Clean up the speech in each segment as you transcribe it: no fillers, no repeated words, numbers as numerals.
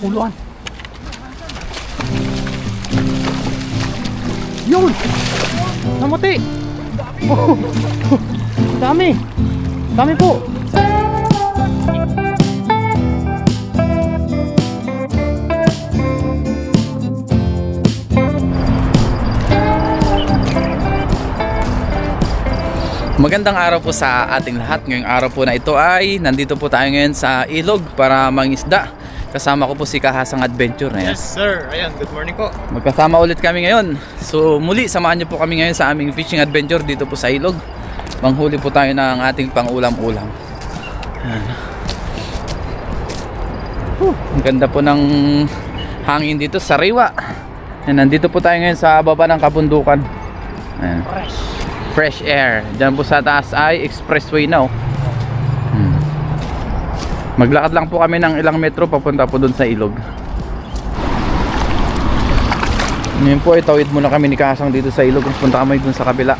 Nagkukuluan. Yun! Namuti! Oh, dami! Dami po! Magandang araw po sa ating lahat. Ngayong araw po na ito ay nandito po tayo ngayon sa ilog para mangisda. Kasama ko po si Kahasang Adventure. Ayan. Yes sir, ayan, good morning po. Magkasama ulit kami ngayon. So muli, samahan niyo po kami ngayon sa aming fishing adventure dito po sa ilog. Manghuli po tayo ng ating pang-ulam-ulam. Ayan. Ang ganda po ng hangin dito, sariwa. Ayan, nandito po tayo ngayon sa baba ng kabundukan. Ayan. Fresh air. Diyan po sa taas ay expressway na. Maglakad lang po kami ng ilang metro papunta po dun sa ilog. Ngayon po itawid muna kami ni Kasang dito sa ilog. Punta kami dun sa kabila.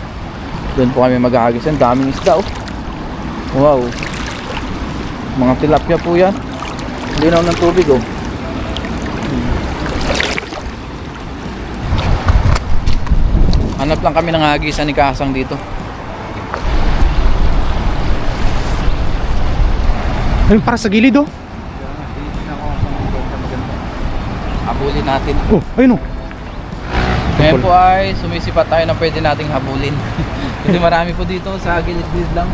Doon po kami mag-aagis. Ang daming isda. Wow. Mga tilapia po yan. Linaw ng tubig. Hanap lang kami ng hagisan ni Kasang dito. Ayun, para sa gilid oh. Habulin natin. Oh, ayun oh. Ngayon po ay sumisipat tayo na pwede nating habulin. Kasi marami po dito sa gilid-gilid lang.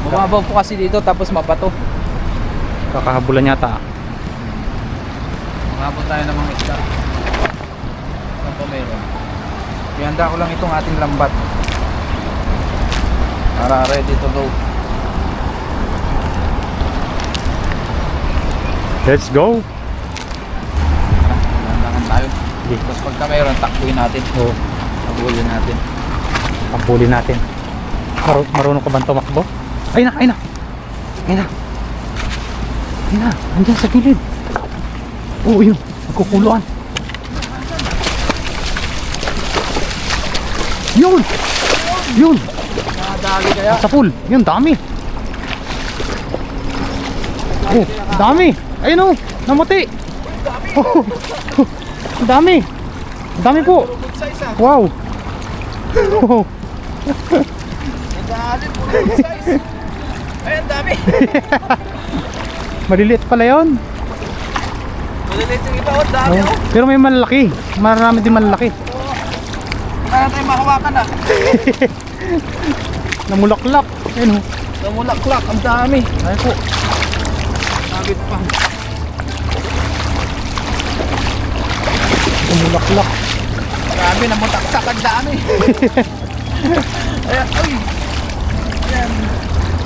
Mababaw po kasi dito tapos mapato. Kakahabulan yata. Mangabot tayo ng mga isda. Saan po meron? Ihanda ko lang itong ating lambat para ready to go. Let's go. Ihandakan tayo. Okay. Tapos pagka mayroon, takbuhin natin. Oh, Habulin natin. pampuli natin. Marunong ka ba tumakbo? Ayun na, ayun na. Ayun na. Ayun na, andyan sa gilid. Oh, yun. Nagkukuluan. Yun! Yun! Nadali kaya? Sa pool. Yun, dami. Oh, dami. Ayun oh, namuti. Oh, dami. Dami po. Wow. Oh. Nadali po yung size. Ayan, dami. Maliliit pala yun. Maliliit yung iba, dami. Oh. Pero may malaki. Marami din malaki. Kaya tayo makawakan na. Namulaklak. Ayun oh. Namulaklak, ang dami. Ayun po. Sabit pa. Namulaklak. Grabe, namutaktak ang dami. Ayan, uy. Ayan.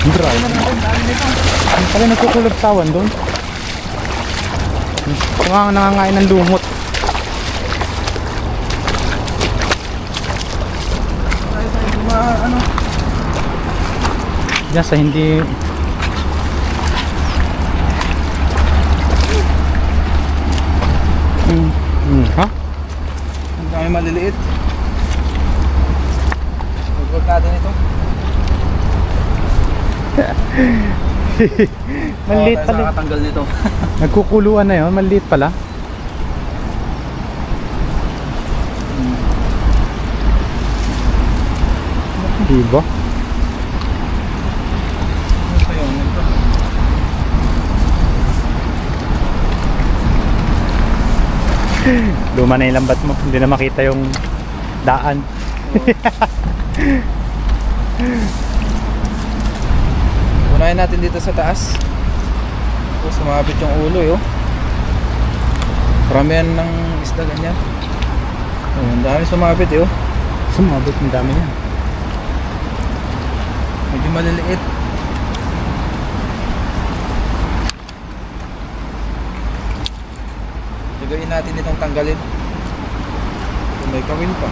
Grabe. Ang dami nito. Ang pala nagkukulabsawan doon. Kung nga nangangain ng lumot. Ano? Diyan sa hindi. Ha? Ang dami maliliit. Huwag natin ito. Maliit tayo pala. sa katanggal nito. Nagkukuluan na yun. Maliit pala. Diba? Ito yun, ito. Luma na yung lambat mo. Hindi na makita yung daan. Unahin natin dito sa taas. Tapos sumabit yung ulo Paramihan ng isda ganyan. Ang dami sumabit Sumabot yung dami niya. Medyo maliliit. Gagawin natin itong tanggalin. Kung may kawin pa.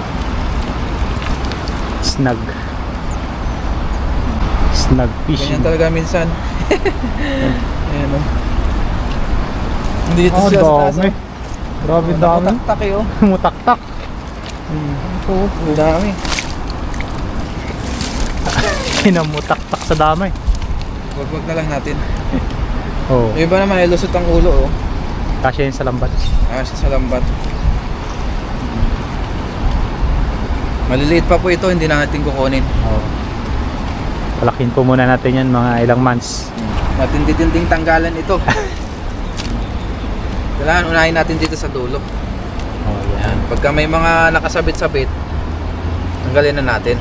Snag. Snag fishing. Ganyan talaga minsan. Ayan Dito Oh, sila sa taas. dami. Grabe dami. Mutaktak Mutaktak. Ito, ang dami. Pinamutaktak sa dami. Wag na lang natin. Oh. Yung iba naman ay lusot ang ulo Kasya yun sa lambat. Siya sa lambat. Maliliit pa po ito, hindi na natin kukunin. Oo. Palakin po muna natin yan mga ilang months. Matindi-tinding tanggalan ito. Kailangan unahin natin dito sa dulo. Oh, yan. Pagka may mga nakasabit-sabit, tanggalin na natin.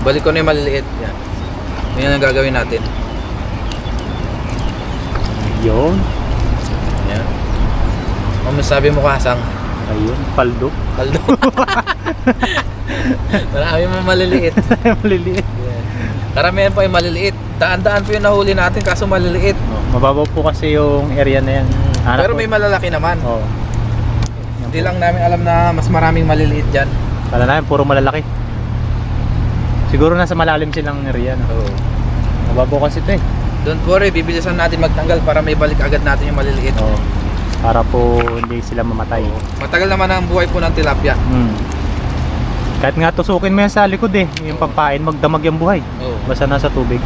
Balik ko na yung maliliit. Yan. Yan ang gagawin natin. Yun. Yan. Ano sabi mo, Kasang? Ayun, paldo. Kaldo. Marami mga maliliit. Maliliit. Karamihan pa yung maliliit. Daan-daan po yung nahuli natin kaso maliliit. Oh, mababaw po kasi yung area na yan. Pero may malalaki naman. Oh. Hindi lang namin alam na mas maraming maliliit dyan. Kala namin puro malalaki. Siguro nasa malalim silang area, no? Oo. Mababaw kasi ito eh. Don't worry, bibilisan natin magtanggal para may balik agad natin yung maliliit. Oh. Para po hindi sila mamatay. Matagal naman ang buhay po ng tilapia. Kahit nga tusukin mo yan sa likod eh, yung pampain, magdamag yung buhay. Oo. Basta nasa tubig.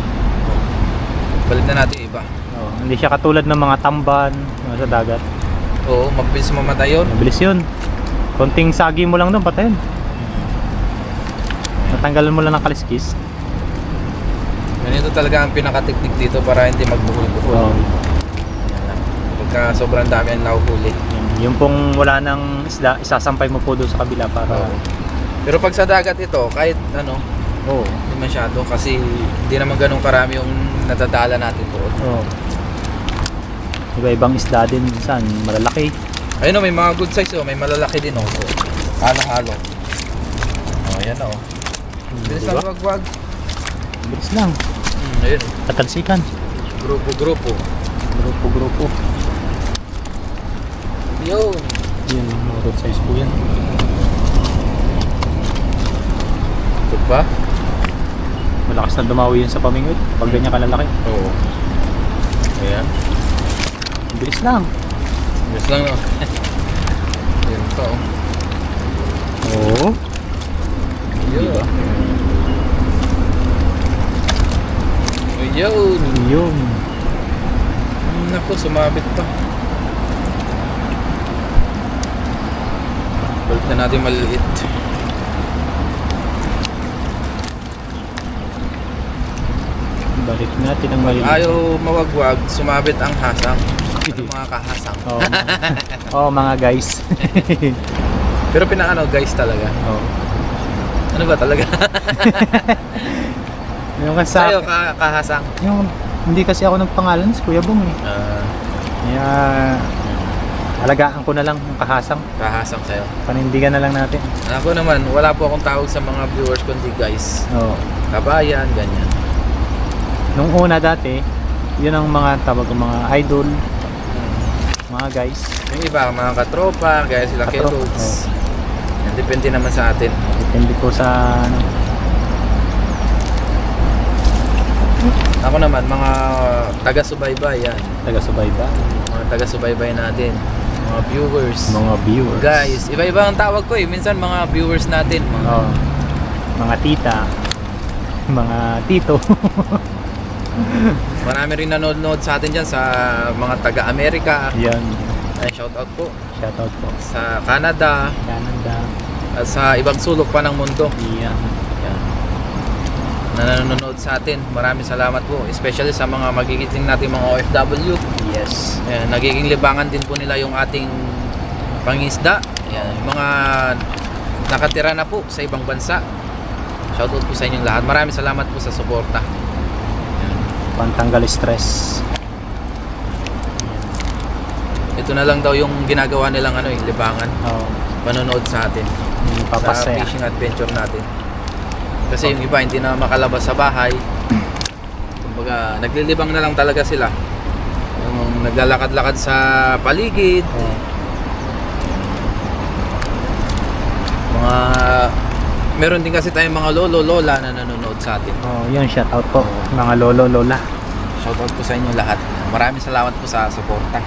Balik na natin yung iba. Hindi siya katulad ng mga tamban sa dagat. Oo, mabilis mamatay yun. Mabilis yun. Konting sagi mo lang doon, patayin. Natanggalan mo lang ng kaliskis. Ganito talaga ang pinakateknik dito para hindi magbuhol-buhol. Wow. Pagka sobrang dami ang nahuhuli. Yung pong wala ng isda, isasampay mo po doon sa kabila para... Pero pag sa dagat ito, kahit ano, hindi masyado kasi hindi naman ganun karami yung nadadala natin doon. Iba-ibang isda din minsan, malalaki. Ayun o, may mga good size o, may malalaki din o. Halo-halo. Ayan o. Bilis lang wag-wag. Bilis lang. Ayun. Tatalsikan. Grupo-grupo. Grupo-grupo. Yun. Yun, mga good size po yan. Ito pa? Malakas na dumawi yun sa pamingwit pag ganyan kalalaki. Oo. Ayan. Bilis lang. Bilis lang no. Ayan pa o. Oo. Yun. Yun. Yun. Naku, sumabit pa. Balik na natin maliit. Balik natin ang maliit. Ayaw mawagwag, sumabit ang hasang. Ano mga kahasang. Oo, mga guys. Pero pinaano guys talaga. Ano ba talaga? Yung kasi Sa'yo kahasang. yung hindi kasi ako nagpangalan si Kuya Bong eh. Kaya alagaan ko na lang yung kahasang. Kahasang sa'yo. Panindigan na lang natin. Ako naman, wala po akong tawag sa mga viewers kundi guys. Kabayan, ganyan. Nung una dati, yun ang mga tawag ng mga idol, mga guys. Yung iba, mga katropa, gaya sila Kellogg's. Depende naman sa atin. Depende po sa ano. Ako naman, mga taga-subaybay yan. Taga-subaybay. Mga taga-subaybay natin. Mga viewers. Mga viewers. Guys, iba-iba ang tawag ko eh. Minsan mga viewers natin. Mga tita. Mga tito. Marami rin nanonood sa atin dyan sa mga taga-Amerika. Yan. Ay, shoutout po. Shoutout po. Sa Canada. Canada. At sa ibang sulok pa ng mundo. Yan. Na nanonood sa atin. Maraming salamat po. Especially sa mga magigiting natin mga OFW. Yes. Ayan, nagiging libangan din po nila yung ating pangisda. Ayan, yung mga nakatira na po sa ibang bansa. Shoutout po sa inyong lahat. Maraming salamat po sa suporta. Pantanggal stress. Ito na lang daw yung ginagawa nilang ano, yung libangan. Manonood sa atin. Sa fishing adventure natin. Kasi yung iba hindi na makalabas sa bahay. Kumbaga, naglilibang na lang talaga sila. Yung naglalakad-lakad sa paligid. Meron din kasi tayong mga lolo-lola na nanonood sa atin. Yun, shoutout po. Mga lolo-lola. Shoutout po sa inyo lahat. Maraming salamat po sa suporta.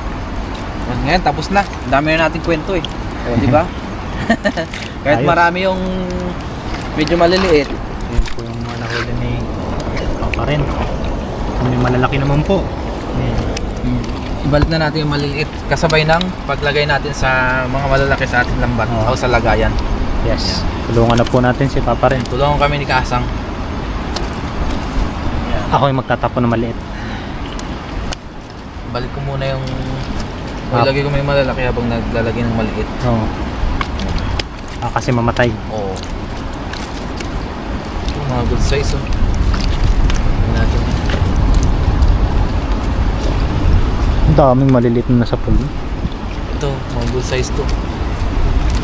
Ngayon, tapos na. Ang dami na nating kwento eh. Di ba? Kahit marami yung medyo maliliit. Yun po yung mga nahuli ni Papa rin. May malalaki naman po. Ibalik na natin yung maliliit kasabay ng paglagay natin sa mga malalaki sa ating lambat Oo. o sa lagayan. Yes. Tulungan na po natin si Papa rin. Tulungan kami ni Kasang. Ako yung magtatapon ng maliit. Balik ko muna yung ilagay ko may malalaki habang naglalagay ng maliit. Oo. Kasi mamatay. Oo. Ito, mga good size oh. Tingnan natin. Ang daming maliliit na nasa pool. Ito, mga good size to.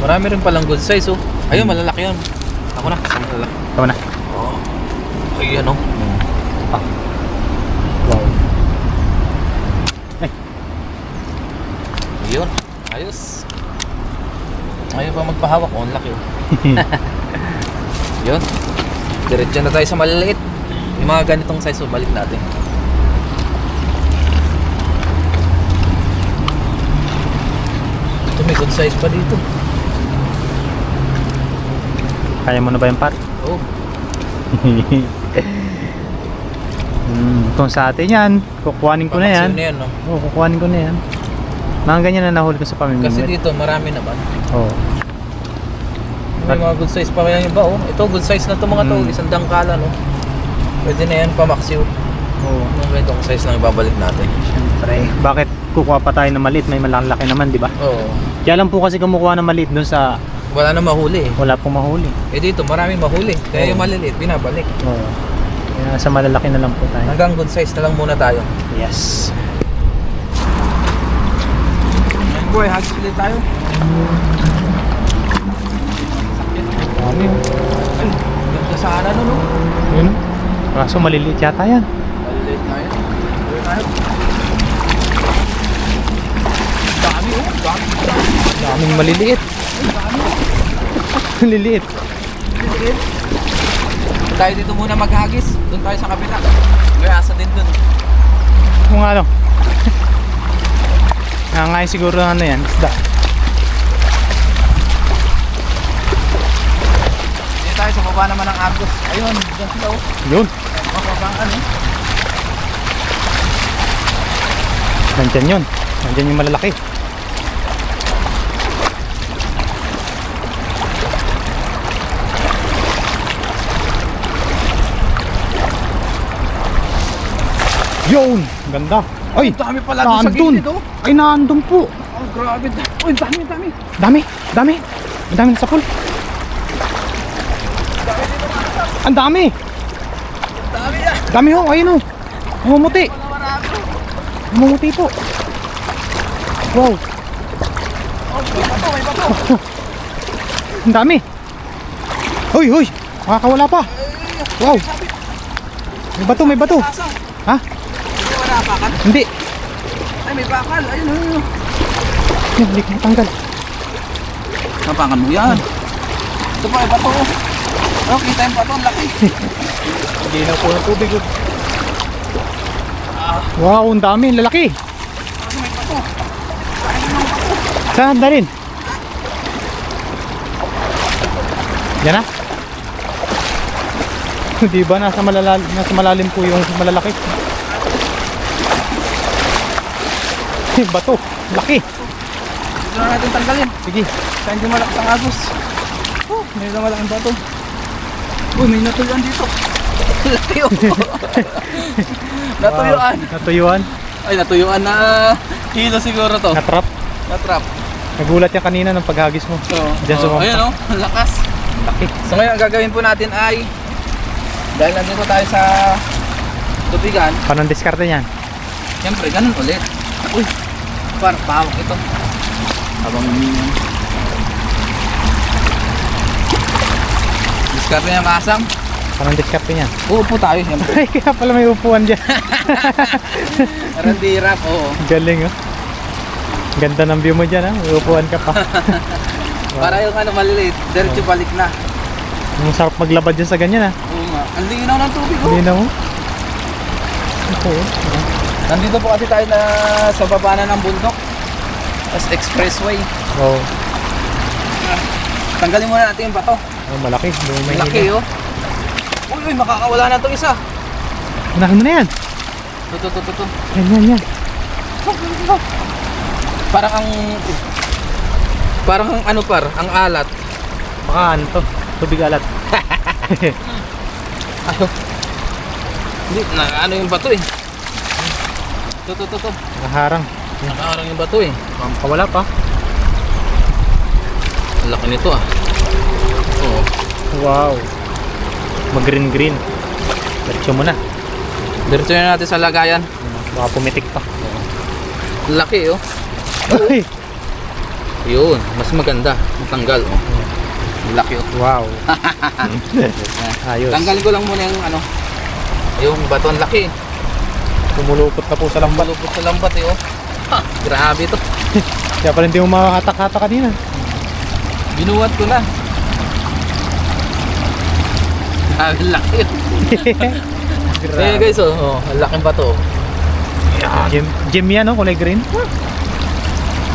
Marami rin palang good size oh. Ayun, malalaki yun. Ako na, sa malalaki. Tama na. Oo. Ayun oh. Wow. Ay. Ayun, ayos. Ayaw pa magpahawak oh, ang laki oh. Yun. Diretso na tayo sa maliliit. Yung mga ganitong size oh, balik natin. Ito may good size pa dito. Kaya mo na ba yung par? Oh. Kung sa atin yan, kukuhanin ko na yan. Pamaksin na yan no? Oo, kukuhanin ko na yan. Mga ganyan na nahuli ko sa pamimigay. Kasi dito marami naman. Oo. May mga good size pa kaya yung iba oh. Ito good size na to mga to, isang dangkala no. Pwede na yan pamaksiw. Oo. Mga ganitong size lang ibabalik natin. Siyempre. Bakit kukuha pa tayo ng maliit? May malaki naman, di ba? Oo. Kaya lang po kasi kumukuha ng maliit doon sa Wala na mahuli eh. wala pong mahuli. Eh dito maraming mahuli. Kaya Oo. yung maliliit binabalik. Oo. Kaya sa malalaki na lang po tayo. Hanggang good size na lang muna tayo. Yes. Ayun boy, hagis ulit tayo. Dami oh. Ay, ganda sana no no. Yun oh. Kaso maliliit yata yan. Maliliit tayo. Ayun tayo. Dami oh. Dami. Daming maliliit. Maliliit. Maliliit. Tayo dito muna maghagis. Doon tayo sa kabila. May asa din doon. Kung ano. Nangangain siguro ng ano yan. Isda. Dito tayo sa baba naman ng Argos. Ayun, dyan sila oh. Yun. Mababang ano. Nandyan yun. Nandyan yung malalaki. Yun! Ganda. Ay! Ang dami pala doon sa Nandun! gilid oh. Ay, nandun po! Oh, grabe. Uy, dami, dami. Dami! Dami! Ang dami sa pool. Ang dami! Dami yan. Dami ho! Ayun ho! Umumuti! Umumuti po! Wow! Oh, may bato, may bato. Ang dami! Uy! Uy! Makakawala pa! Wow! May bato! May bato! Asa? Ha? Hindi wala apakan? Hindi! Ay, may bakal. Ayun, ayun. Hindi ko matanggal. Napakan mo yan. Ito pa, may bato. Oh, kita yung bato. Ang laki. Hindi na po ng tubig. Wow! Ang dami! Ang lalaki! Ano may bato? Saan dalhin? Yan na? Di ba nasa malalim po yung malalaki? Bato, laki. Dito na natin tanggalin. Sige. Saan di malakas ang agos? Oh, may malaking bato. Uy, may natuyuan dito. Laki oh. Natuyuan. Wow, natuyuan. Ay, natuyuan na kilo siguro to. Natrap. Natrap. Nagulat yan kanina ng paghagis mo. So, Diyan sumampa. ayun oh, ang lakas. Laki. So ngayon, ang gagawin po natin ay dahil nandito tayo sa tubigan, Paano diskarte niyan? siyempre, ganun ulit. Uy, parang pawak ito. Habang diskarte niya makasam. Paano diskarte niyan? Uupo tayo, siyempre. Ay, kaya pala may upuan dyan. Randirap, oo. Galing oh. Ganda ng view mo dyan ha. May upuan ka pa. Para yung ano maliliit, diretso balik na. Ang sarap maglabad dyan sa ganyan ha. Oo nga. Ang linaw ng tubig, oh. Hindi na mo. Ito oh. Nandito po kasi tayo na sa baba na ng bundok. Tapos expressway. Oh. Tanggalin muna natin yung bato. Oh, malaki. May laki, oh. Uy, uy, makakawala na itong isa. Unahin mo na yan. Ito. Yan. Parang ang ano ang alat. Baka ano to? Tubig alat. Ayo. Hindi, ano yung bato eh. To. Naharang. Nakaharang yung bato eh. Pawala pa. Ang laki nito ah. Oo. Wow. Mag green. Diretso mo na. Diretso na natin sa lagayan. Baka pumitik pa. Ang laki oh. Ay! Yun, mas maganda. Matanggal oh. Ang laki oh. Wow. Ayos. Tanggalin ko lang muna yung ano. Yung bato, ang laki. Tumulupot na po sa lambat. Malupot sa lambat eh oh. Ha, grabe to. Kaya pala hindi mo makahatak-hatak kanina. Binuwat ko na. Ang laki. Eh guys oh, ang laking bato. Gem yan oh, kulay green.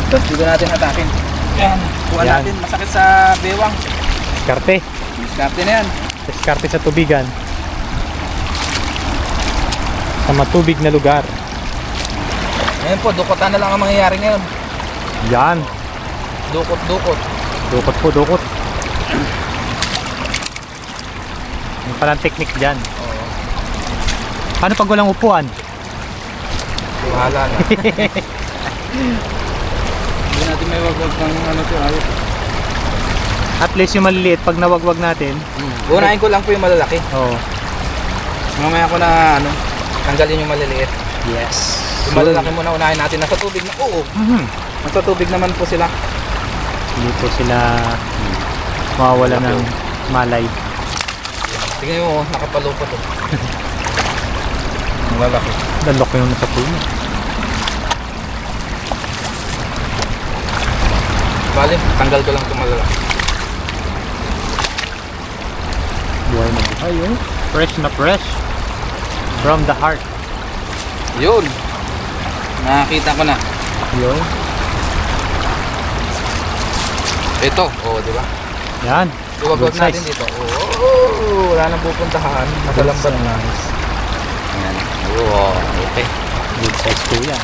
Dito natin atakin. Yan. Kuha Yan. natin, masakit sa bewang. Diskarte. Diskarte na yan. Diskarte sa tubigan. Sa matubig na lugar. Ngayon po, dukotan na lang ang mangyayari ngayon. Yan. Dukot. Dukot po, dukot. Yung palang technique dyan. Oo. Paano pag walang upuan? Bahala na. Hindi natin may wagwag ng ano to. Ayos. At least yung maliliit, pag nawagwag natin. Unahin ko lang po yung malalaki. Oo. Mamaya ko na ano, tanggalin yung maliliit. Yes. Yung malalaki muna unahin natin. Nasa tubig na. Oo. Nasa tubig naman po sila. Hindi po sila mawawala ng malay. Tingnan mo, nakapalupot oh. Ang lalaki. Lalok yung nasa pool. Bale, tanggal ko lang itong malalaki. Buhay na buhay eh. Fresh na fresh. From the heart. Yun. Nakakita ko na. Yun. Ito, oh, di ba? Yan. Iwagwag Good natin size. dito. Oh, wala nang pupuntahan. Nasa lambat na. Nice. Ayan. Oh, okay. Good size po yan.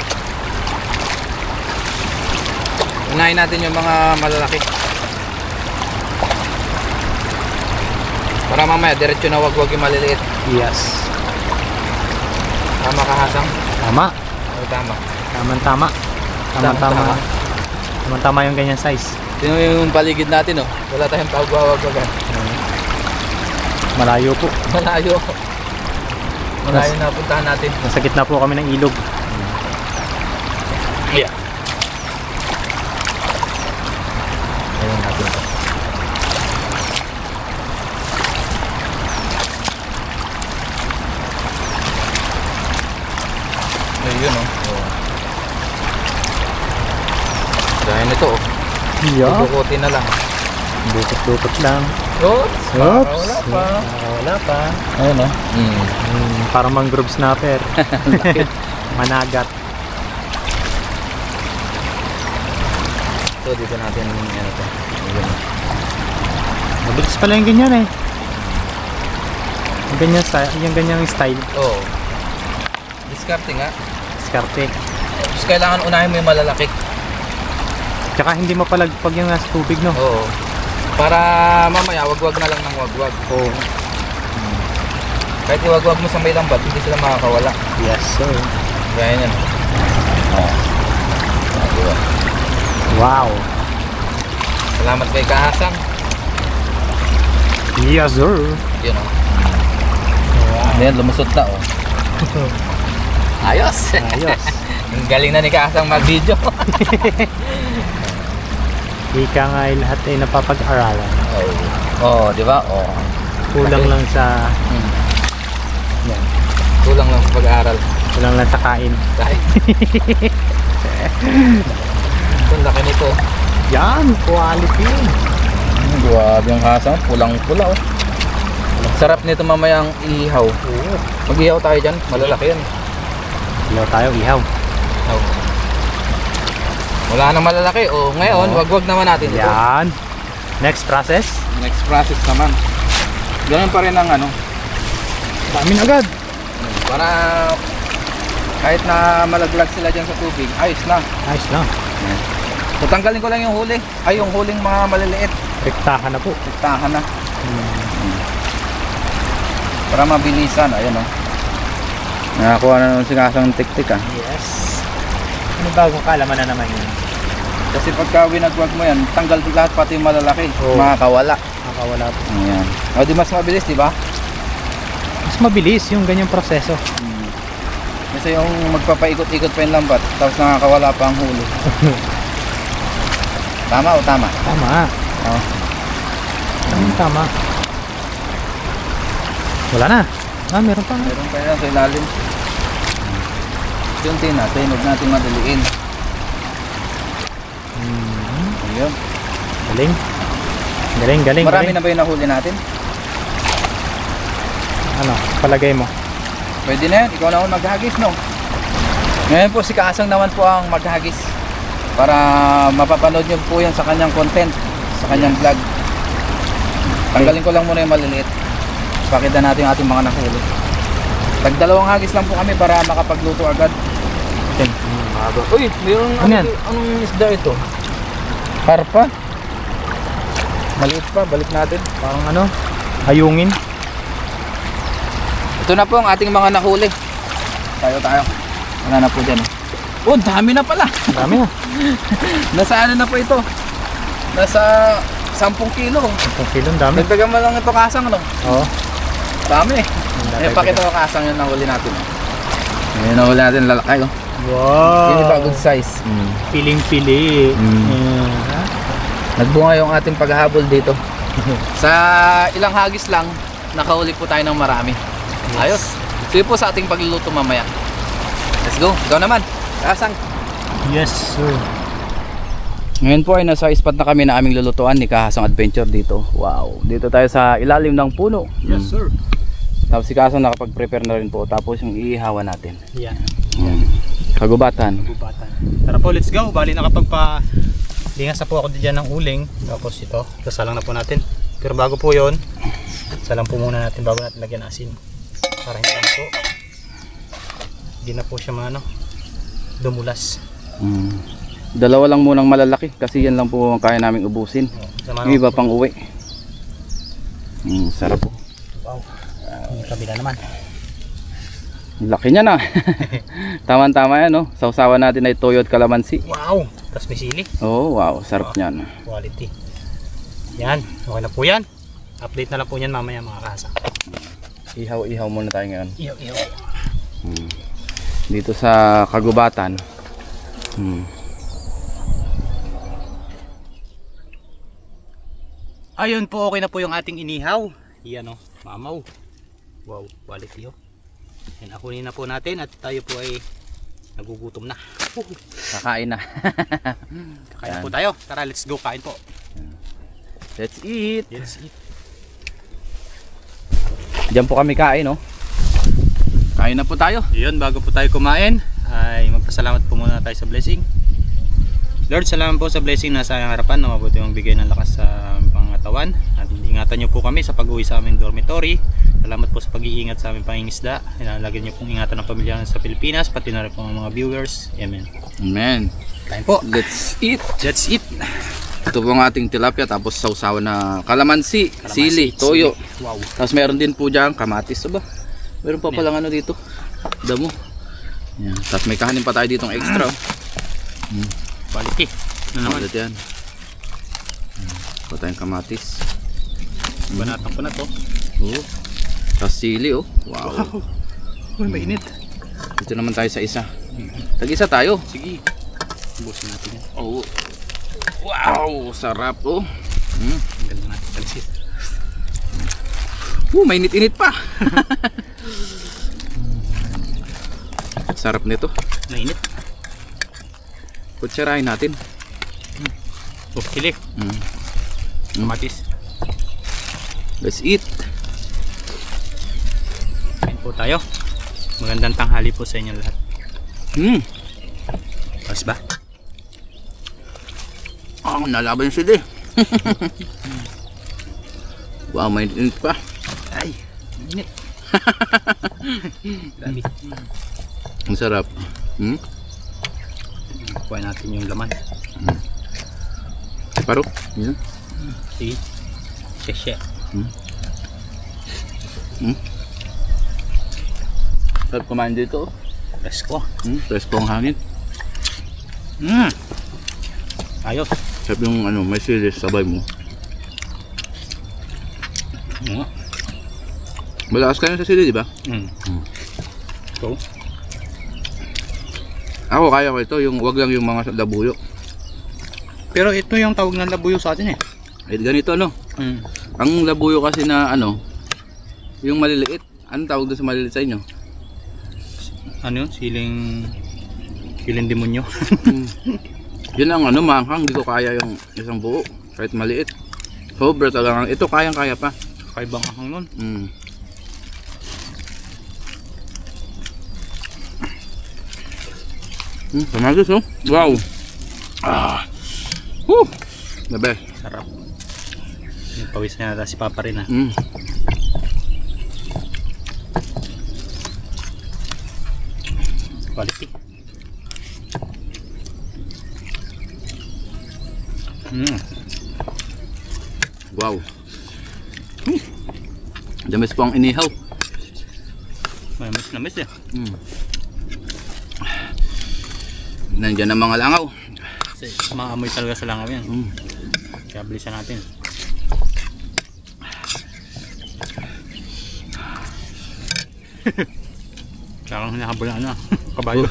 Unahin natin yung mga malalaki. Para mamaya, diretso na wagwag yung maliliit. Yes. Tama ka, Hasang? Tama. O, tama. Tama-tama. Tama-tama. Tama-tama yung ganyan size. Tingnan mo yung paligid natin, oh. Wala tayong pagwawagwagan. Malayo po. Malayo. Malayo na puntahan natin. Nasa gitna po kami ng ilog. Yeah. Ayun natin. Ayun, oh. Dahil nito, oh. Yeah. Dudukutin na lang. Dukot-dukot lang. Oops! Wala pa. Wala pa. Ayun, oh. Parang mangrove snapper. Managat. So, dito natin ano to. Ayun. Mabilis pala yung ganyan eh. Yung ganyang style. Oo. Discarte nga. Diskarte. Tapos kailangan unahin mo yung malalaki. Tsaka hindi mapalagpag yung nasa tubig, no? Oo. Para mamaya, wagwag na lang ng wagwag. Oo. Kahit iwagwag mo sa may lambat, hindi sila makakawala. Yes, sir. Gaya yan. Oo. Diba? Wow. Salamat kay Kahasang. Yes, sir. Yun, oh. Ayan, lumusot na, oh. Ayos! Ayos. Ang galing na ni Kahasang mag-video. Ika nga ay lahat ay napapag-aralan. Oo, di ba? Oo. Kulang lang sa... Yan. Kulang lang sa pag-aaral. Kulang lang sa kain. Dahil. Ang laki nito. Yan, quality. Grabe ang Hasang. Pulang-pula, oh. Sarap nito mamayang ihaw. Oo. Mag-ihaw tayo dyan. Malalaki yan. Ihaw tayo, ihaw. Ihaw. Wala nang malalaki. O, ngayon, Oo. wagwag naman natin ito. Yan. Next process. Next process naman. Ganun pa rin ang ano. Dami na agad. Para Kahit na malaglag sila dyan sa tubig, ayos na. Ayos lang. So tanggalin ko lang yung huli. Ay, yung huling mga maliliit. Rektahan na po. Tiktahan na. Para mabilisan. Ayan o. Nakakuha na naman si Kasang ng tik-tik ah. Yes. Ano bagong kalaman na naman yun? Kasi pagka winagwag mo yan, tanggal lahat pati yung malalaki. Oo. Makakawala. Nakawala po. Ayan. O di mas mabilis, di ba? Mas mabilis yung ganyang proseso. Kasi yung magpapaikot-ikot pa yung lambat, tapos nakakawala pa ang huli. Tama o tama? Tama. Oo. Tama. Wala na. Meron pa. Meron pa yan sa ilalim. Yung natin, huwag natin madaliin. Ayun. Galing. Galing. Marami galing. na ba yung nahuli natin? Ano, palagay mo? Pwede na yan, ikaw naman maghagis, no? Ngayon po si Kaasang naman po ang maghagis para mapapanood nyo po yan sa kanyang content, sa kanyang vlog. Tanggalin ko lang muna yung maliliit. Pakita natin yung ating mga nahuli. Tagdalawang hagis lang po kami para makapagluto agad. Uy, mayroong Ano yan? anong isda ito? Karpa? Maliit pa, balik natin. Parang ano, ayungin. Ito na po ang ating mga nahuli. Tayo. Wala na po dyan. Oh, dami na pala. Dami na. Nasa ano na po ito? Nasa 10 kilo. 10 kilo, dami. Nagdagan mo lang ito Kasang, no? Oo. Dami. Eh, pakita ko Kasang yung nahuli natin. Yung nahuli natin, lalakay. Oh. Wow. Yun ba, good size. Piling-pili. Nagbunga yung ating paghahabol dito. Sa ilang hagis lang, nakahuli po tayo ng marami. Ayos. Sige po sa ating pagluluto mamaya. Let's go. Ikaw naman. Kasang. Yes, sir. Ngayon po ay nasa spot na kami na aming lulutuan ni Kasang Adventure dito. Wow. Dito tayo sa ilalim ng puno. Yes, sir. Tapos si Kasang nakapag-prepare na rin po. Tapos yung iihawan natin. Yan. Kagubatan. Gubatan. Tara po, let's go. Bali lingas na po ako dyan ng uling. Tapos ito, sasalang na po natin. Pero bago po yon, salang po muna natin bago natin lagyan ng asin. Para hindi na po siya dumulas. Dalawa lang munang malalaki kasi yan lang po ang kaya naming ubusin. Yung iba pang uwi. Sarap po. Wow. Yung kabila naman. Laki niya na. Tama-tama yan, no? Sausawan natin ay toyo at kalamansi. Wow. Tapos may sili. Oh, wow. Sarap niyan. Quality. Yan. Okay na po yan. Update na lang po yan mamaya mga Kasang. Ihaw-ihaw muna tayo ngayon. Ihaw. Dito sa Kagubatan. Ayun po, okay na po yung ating inihaw. Yan o, mamaw. Wow, quality o. Yan, akunin na po natin at tayo po ay nagugutom na. Kakain na. Kakain na po tayo. Tara, let's go, kain po. Let's eat. Let's eat. Diyan po kami kain, no? Kain na po tayo. Yun, bago po tayo kumain, ay magpasalamat po muna tayo sa blessing. Lord, salamat po sa blessing na sa harapan na mabuti mong bigay ng lakas sa pangatawan. At ingatan nyo po kami sa pag-uwi sa aming dormitory. Salamat po sa pag-iingat sa aming pangingisda. Lagyan nyo pong ingatan ng pamilya sa Pilipinas, pati na rin po ang mga viewers. Amen. Amen. Kain po. Let's eat. Let's eat. Ito po ang ating tilapia, tapos sausawan na kalamansi, sili, toyo. Wow. Tapos meron din po dyan kamatis, ba? Meron pa palang ano dito, damo. Yan. Tapos may kahanin pa tayo ditong extra. Quality. Ano naman? Ulit yan. Pa tayong kamatis. Banatang ko na to. Oh. Tapos sili, oh. Wow. Uy, mainit. Dito naman tayo sa isa. Tag-isa tayo. Sige. Ubusin natin yan. Oh. Wow, sarap, oh. Ang ganda natin talisit. Mainit-init pa. Sarap nito. Mainit. Kutsarahin natin. Oh, sili. Kamatis. Let's eat. Kain po tayo. Magandang tanghali po sa inyo lahat. Pas ba? Nalaban yung sili. Wow, mainit pa. Ay, init. Grabe. Ang sarap. Kuha natin yung laman. Paro. Yan. Sige. Sesye. Sarap kumain dito. Presko. Presko ang hangin. Ayos. Sarap yung ano, may sili sabay mo. Malakas kayo sa sili, di ba? So, Ako kaya ko ito, yung wag lang yung mga labuyo. pero ito yung tawag ng labuyo sa atin eh. Eh ganito ano. Ang labuyo kasi na ano, yung maliliit. Anong tawag doon sa maliliit sa inyo? Ano yun? Siling demonyo. Yun ang ano, maanghang. Hindi ko kaya yung isang buo. Kahit maliit. Sobra talagang. Ito kayang-kaya pa. Kaibang ahang nun. Kamagas oh. Wow. Woo. The best. Sarap. Yung pawis na nata si Papa rin ah. Quality. Wow. Damis po ang inihaw. May mas na miss eh. Nandiyan ang mga langaw. Kasi maamoy talaga sa langaw yan. Kaya bilisan natin. Parang hinahabol na ano kabayo.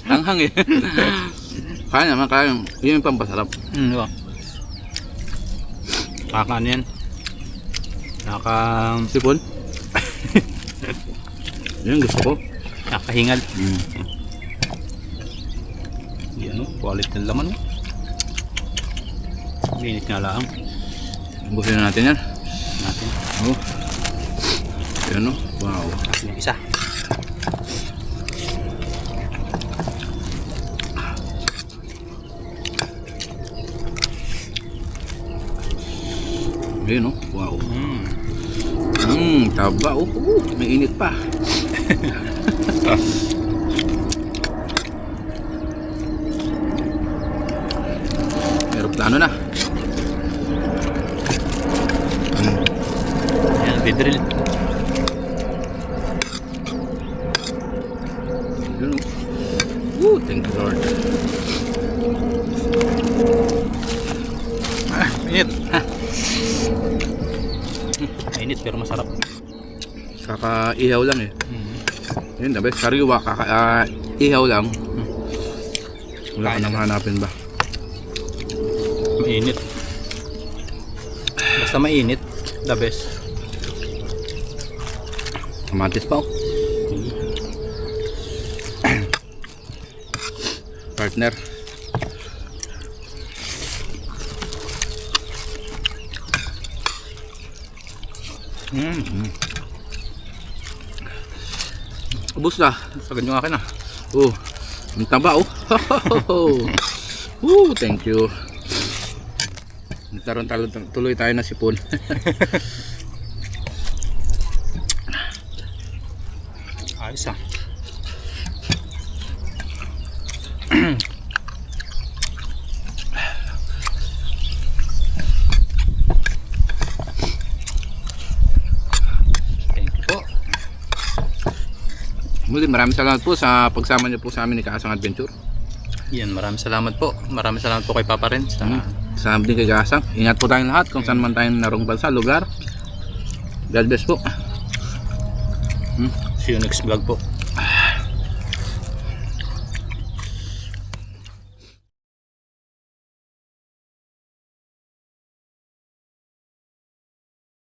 Anghang eh. Kaya naman, kaya. Yun yung pampasarap. Diba? Kakaano yan? Sipon? Yun gusto ko. Nakahingal. Yan o, quality ng laman o. Minit nga lang. Gusto na natin yan. Natin. Yan o. Wow. Yung isa. Ayun o. Wow. Taba o. May init pa. Aeroplano na. Yan, bidril. Yun o. Woo, thank you Lord. Init. Init pero masarap. Kaka-ihaw lang eh. Yun, the best. Sariwa, kaka-ihaw lang. Wala ka nang hanapin ba? Mainit. Basta mainit, the best. Kamatis pa oh. Partner. Ubus na. Sagad yung akin ah. Ang taba oh. Thank you. Tuloy tayo na sipon. Ayos ah. Thank you po. Muli, maraming salamat po sa pagsama niyo po sa amin ni Kaasang Adventure. Yan, maraming salamat po. Maraming salamat po kay Papa rin sa Sa din kay Kaasang. Ingat po tayong lahat kung saan man tayong narong bansa, lugar. God bless po. see you next vlog po.